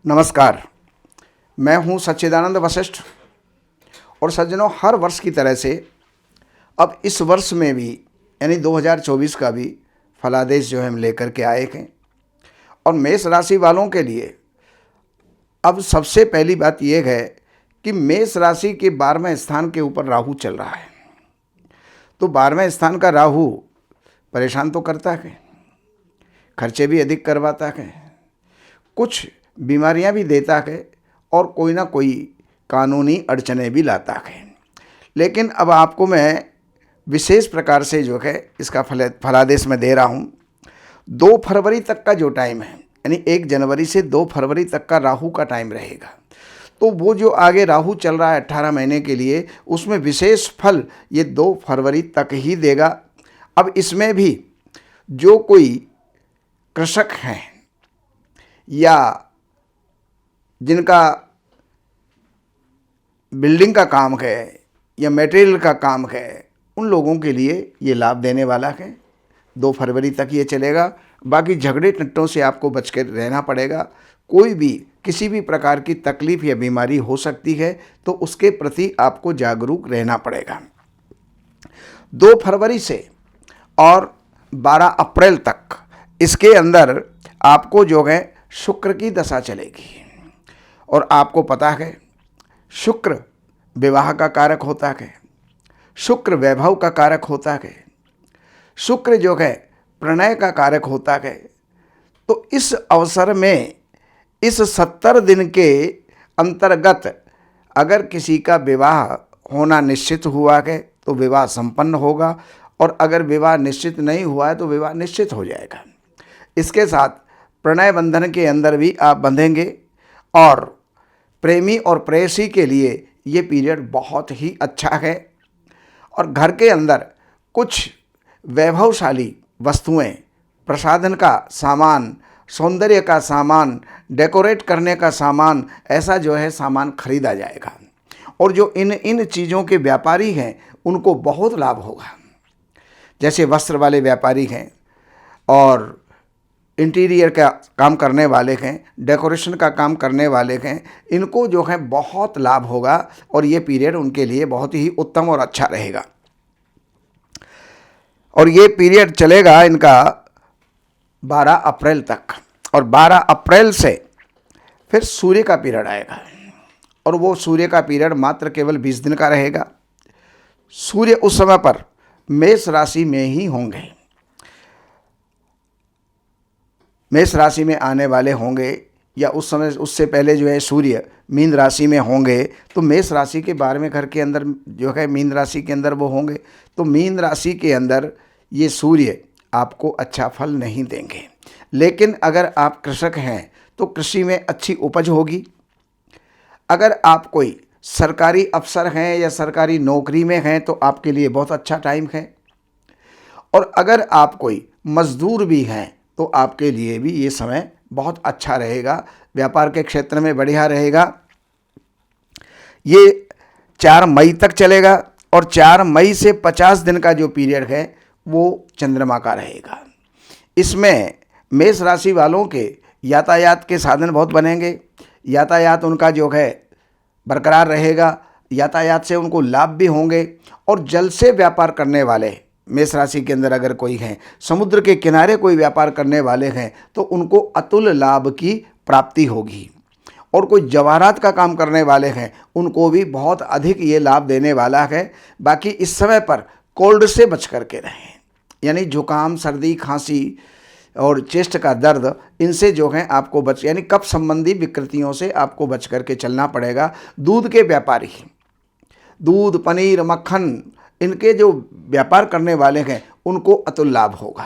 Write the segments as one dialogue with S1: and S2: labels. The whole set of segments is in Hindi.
S1: नमस्कार। मैं हूं सच्चिदानंद वशिष्ठ और सज्जनों, हर वर्ष की तरह से अब इस वर्ष में भी यानी 2024 का भी फलादेश जो है हम लेकर के आए हैं। और मेष राशि वालों के लिए अब सबसे पहली बात यह है कि मेष राशि के 12वें स्थान के ऊपर राहु चल रहा है। तो 12वें स्थान का राहु परेशान तो करता है, खर्चे भी अधिक करवाता है, कुछ बीमारियां भी देता है और कोई ना कोई कानूनी अड़चने भी लाता है। लेकिन अब आपको मैं विशेष प्रकार से जो है इसका फलादेश में दे रहा हूं। 2 फरवरी तक का जो टाइम है, यानी 1 जनवरी से 2 फरवरी तक का राहु का टाइम रहेगा। तो वो जो आगे राहु चल रहा है 18 महीने के लिए, उसमें विशेष फल ये 2 फरवरी तक ही देगा। अब इसमें भी जो कोई कृषक हैं या जिनका बिल्डिंग का काम है या मटेरियल का काम है, उन लोगों के लिए ये लाभ देने वाला है। 2 फरवरी तक ये चलेगा। बाकी झगड़े टट्टों से आपको बच कर रहना पड़ेगा। कोई भी किसी भी प्रकार की तकलीफ़ या बीमारी हो सकती है, तो उसके प्रति आपको जागरूक रहना पड़ेगा। 2 फरवरी से और 12 अप्रैल तक इसके अंदर आपको जो है शुक्र की दशा चलेगी। और आपको पता है, शुक्र विवाह का कारक होता है, शुक्र वैभव का कारक होता है, शुक्र जो है प्रणय का कारक होता है। तो इस अवसर में इस 70 दिन के अंतर्गत अगर किसी का विवाह होना निश्चित हुआ है तो विवाह संपन्न होगा, और अगर विवाह निश्चित नहीं हुआ है तो विवाह निश्चित हो जाएगा। इसके साथ प्रणय बंधन के अंदर भी आप बंधेंगे, और प्रेमी और प्रेयसी के लिए ये पीरियड बहुत ही अच्छा है। और घर के अंदर कुछ वैभवशाली वस्तुएं, प्रसाधन का सामान, सौंदर्य का सामान, डेकोरेट करने का सामान, ऐसा जो है सामान खरीदा जाएगा। और जो इन चीज़ों के व्यापारी हैं उनको बहुत लाभ होगा। जैसे वस्त्र वाले व्यापारी हैं और इंटीरियर का काम करने वाले हैं, डेकोरेशन का काम करने वाले हैं, इनको जो है बहुत लाभ होगा और ये पीरियड उनके लिए बहुत ही उत्तम और अच्छा रहेगा। और ये पीरियड चलेगा इनका 12 अप्रैल तक, और 12 अप्रैल से फिर सूर्य का पीरियड आएगा, और वो सूर्य का पीरियड मात्र केवल 20 दिन का रहेगा। सूर्य उस समय पर मेष राशि में ही होंगे, मेष राशि में आने वाले होंगे, या उस समय उससे पहले जो है सूर्य मीन राशि में होंगे। तो मेष राशि के 12वें घर के अंदर जो है मीन राशि के अंदर वो होंगे। तो मीन राशि के अंदर ये सूर्य आपको अच्छा फल नहीं देंगे। लेकिन अगर आप कृषक हैं तो कृषि में अच्छी उपज होगी। अगर आप कोई सरकारी अफसर हैं या सरकारी नौकरी में हैं तो आपके लिए बहुत अच्छा टाइम है। और अगर आप कोई मजदूर भी हैं तो आपके लिए भी ये समय बहुत अच्छा रहेगा। व्यापार के क्षेत्र में बढ़िया रहेगा। ये 4 मई तक चलेगा, और 4 मई से 50 दिन का जो पीरियड है वो चंद्रमा का रहेगा। इसमें मेष राशि वालों के यातायात के साधन बहुत बनेंगे। यातायात उनका जो है बरकरार रहेगा, यातायात से उनको लाभ भी होंगे। और जल से व्यापार करने वाले मेष राशि के अंदर अगर कोई हैं, समुद्र के किनारे कोई व्यापार करने वाले हैं, तो उनको अतुल लाभ की प्राप्ति होगी। और कोई जवाहरात का काम करने वाले हैं उनको भी बहुत अधिक ये लाभ देने वाला है। बाकी इस समय पर कोल्ड से बच करके रहें, यानी जुकाम, सर्दी, खांसी और चेस्ट का दर्द, इनसे जो है आपको यानी कफ संबंधी विकृतियों से आपको बच करके चलना पड़ेगा। दूध के व्यापारी, दूध, पनीर, मक्खन, इनके जो व्यापार करने वाले हैं उनको अतुल लाभ होगा।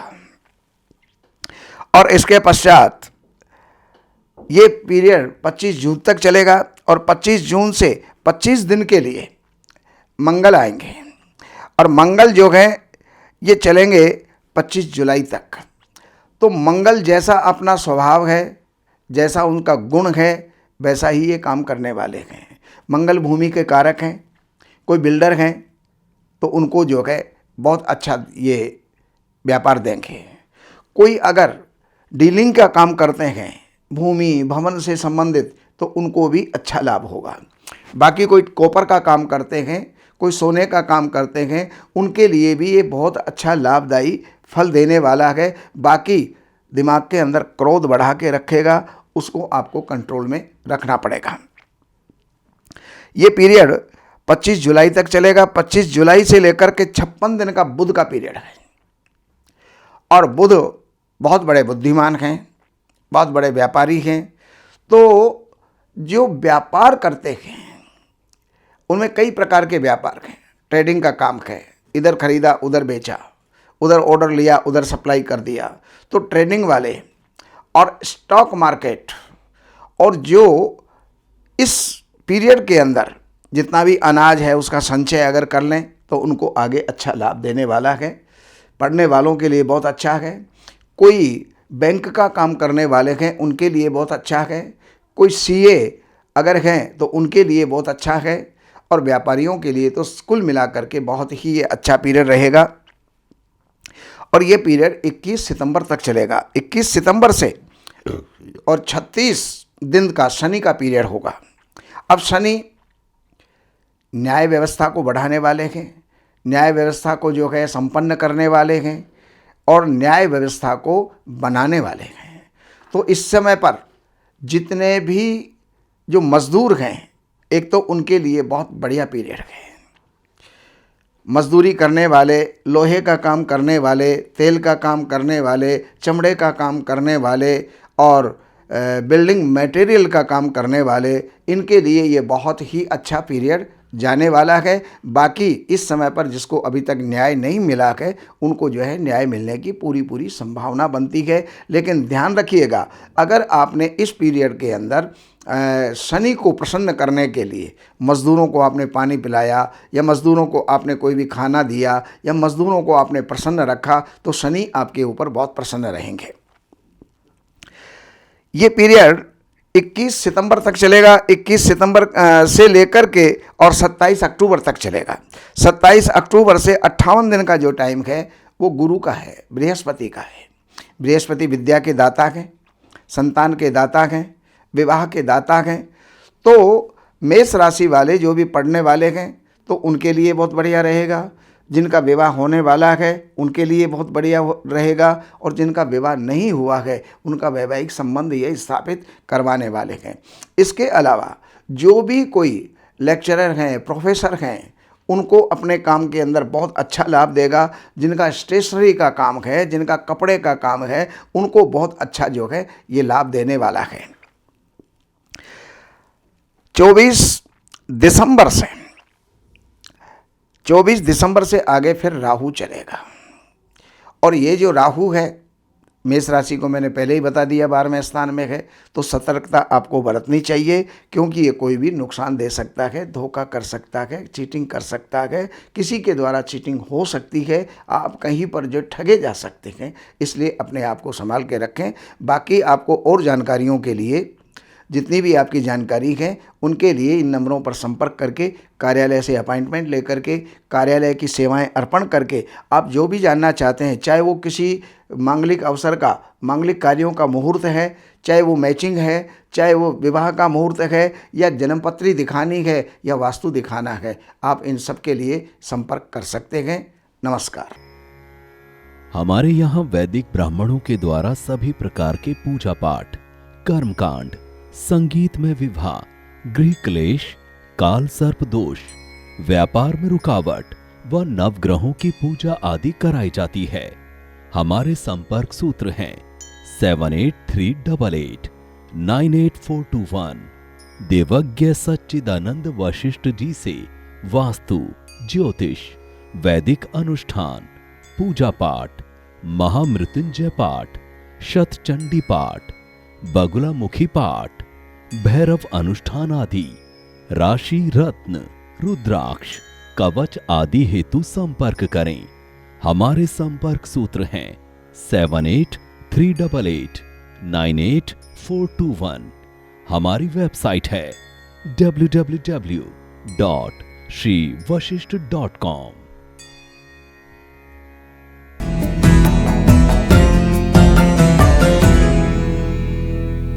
S1: और इसके पश्चात ये पीरियड 25 जून तक चलेगा, और 25 जून से 25 दिन के लिए मंगल आएंगे। और मंगल जो है ये चलेंगे 25 जुलाई तक। तो मंगल जैसा अपना स्वभाव है, जैसा उनका गुण है, वैसा ही ये काम करने वाले हैं। मंगल भूमि के कारक हैं। कोई बिल्डर हैं तो उनको जो है बहुत अच्छा ये व्यापार देंगे। कोई अगर डीलिंग का काम करते हैं भूमि भवन से संबंधित, तो उनको भी अच्छा लाभ होगा। बाकी कोई कॉपर का काम करते हैं, कोई सोने का काम करते हैं, उनके लिए भी ये बहुत अच्छा लाभदायी फल देने वाला है। बाकी दिमाग के अंदर क्रोध बढ़ा के रखेगा, उसको आपको कंट्रोल में रखना पड़ेगा। ये पीरियड 25 जुलाई तक चलेगा। 25 जुलाई से लेकर के 56 दिन का बुध का पीरियड है। और बुध बहुत बड़े बुद्धिमान हैं, बहुत बड़े व्यापारी हैं। तो जो व्यापार करते हैं उनमें कई प्रकार के व्यापार हैं। ट्रेडिंग का काम है, इधर खरीदा उधर बेचा, उधर ऑर्डर लिया उधर सप्लाई कर दिया। तो ट्रेडिंग वाले और स्टॉक मार्केट, और जो इस पीरियड के अंदर जितना भी अनाज है उसका संचय अगर कर लें तो उनको आगे अच्छा लाभ देने वाला है। पढ़ने वालों के लिए बहुत अच्छा है। कोई बैंक का काम करने वाले हैं उनके लिए बहुत अच्छा है। कोई सीए अगर हैं तो उनके लिए बहुत अच्छा है। और व्यापारियों के लिए तो कुल मिलाकर के बहुत ही ये अच्छा पीरियड रहेगा। और ये पीरियड 21 सितंबर तक चलेगा। 21 सितंबर से और 36 दिन का शनि का पीरियड होगा। अब शनि न्याय व्यवस्था को बढ़ाने वाले हैं, न्याय व्यवस्था को जो है संपन्न करने वाले हैं और न्याय व्यवस्था को बनाने वाले हैं। तो इस समय पर जितने भी जो मजदूर हैं, एक तो उनके लिए बहुत बढ़िया पीरियड है। मजदूरी करने वाले, लोहे का काम करने वाले, तेल का काम करने वाले, चमड़े का काम करने वाले और बिल्डिंग मटेरियल का काम करने वाले, इनके लिए ये बहुत ही अच्छा पीरियड जाने वाला है। बाकी इस समय पर जिसको अभी तक न्याय नहीं मिला है उनको जो है न्याय मिलने की पूरी संभावना बनती है। लेकिन ध्यान रखिएगा, अगर आपने इस पीरियड के अंदर शनि को प्रसन्न करने के लिए मज़दूरों को आपने पानी पिलाया या मज़दूरों को आपने कोई भी खाना दिया या मज़दूरों को आपने प्रसन्न रखा तो शनि आपके ऊपर बहुत प्रसन्न रहेंगे। ये पीरियड 21 सितंबर तक चलेगा। 21 सितंबर से लेकर के और 27 अक्टूबर तक चलेगा। 27 अक्टूबर से 58 दिन का जो टाइम है वो गुरु का है, बृहस्पति का है। बृहस्पति विद्या के दाता हैं, संतान के दाता हैं, विवाह के दाता हैं। तो मेष राशि वाले जो भी पढ़ने वाले हैं तो उनके लिए बहुत बढ़िया रहेगा। जिनका विवाह होने वाला है उनके लिए बहुत बढ़िया रहेगा। और जिनका विवाह नहीं हुआ है उनका वैवाहिक संबंध ये स्थापित करवाने वाले हैं। इसके अलावा जो भी कोई लेक्चरर हैं, प्रोफेसर हैं, उनको अपने काम के अंदर बहुत अच्छा लाभ देगा। जिनका स्टेशनरी का काम है, जिनका कपड़े का काम है, उनको बहुत अच्छा जो है ये लाभ देने वाला है। 24 दिसंबर से आगे फिर राहु चलेगा। और ये जो राहु है मेष राशि को मैंने पहले ही बता दिया 12वें स्थान में है। तो सतर्कता आपको बरतनी चाहिए, क्योंकि ये कोई भी नुकसान दे सकता है, धोखा कर सकता है, चीटिंग कर सकता है, किसी के द्वारा चीटिंग हो सकती है, आप कहीं पर जो ठगे जा सकते हैं। इसलिए अपने आप को संभाल के रखें। बाकी आपको और जानकारियों के लिए जितनी भी आपकी जानकारी है उनके लिए इन नंबरों पर संपर्क करके कार्यालय से अपॉइंटमेंट लेकर के कार्यालय की सेवाएं अर्पण करके आप जो भी जानना चाहते हैं, चाहे वो किसी मांगलिक अवसर का, मांगलिक कार्यों का मुहूर्त है, चाहे वो मैचिंग है, चाहे वो विवाह का मुहूर्त है, या जन्मपत्री दिखानी है या वास्तु दिखाना है, आप इन सब के लिए संपर्क कर सकते हैं। नमस्कार।
S2: हमारे यहाँ वैदिक ब्राह्मणों के द्वारा सभी प्रकार के पूजा पाठ, कर्मकांड, संगीत में विवाह, गृह क्लेश, काल सर्प दोष, व्यापार में रुकावट व नवग्रहों की पूजा आदि कराई जाती है। हमारे संपर्क सूत्र हैं 7838898421। देवज्ञ सच्चिदानंद वशिष्ठ जी से वास्तु, ज्योतिष, वैदिक अनुष्ठान, पूजा पाठ, महामृत्युंजय पाठ, शतचंडी पाठ, बगुलामुखी पाठ, भैरव अनुष्ठान आदि, राशि रत्न, रुद्राक्ष, कवच आदि हेतु संपर्क करें। हमारे संपर्क सूत्र हैं 7838898421। हमारी वेबसाइट है www.shrivashishth.com।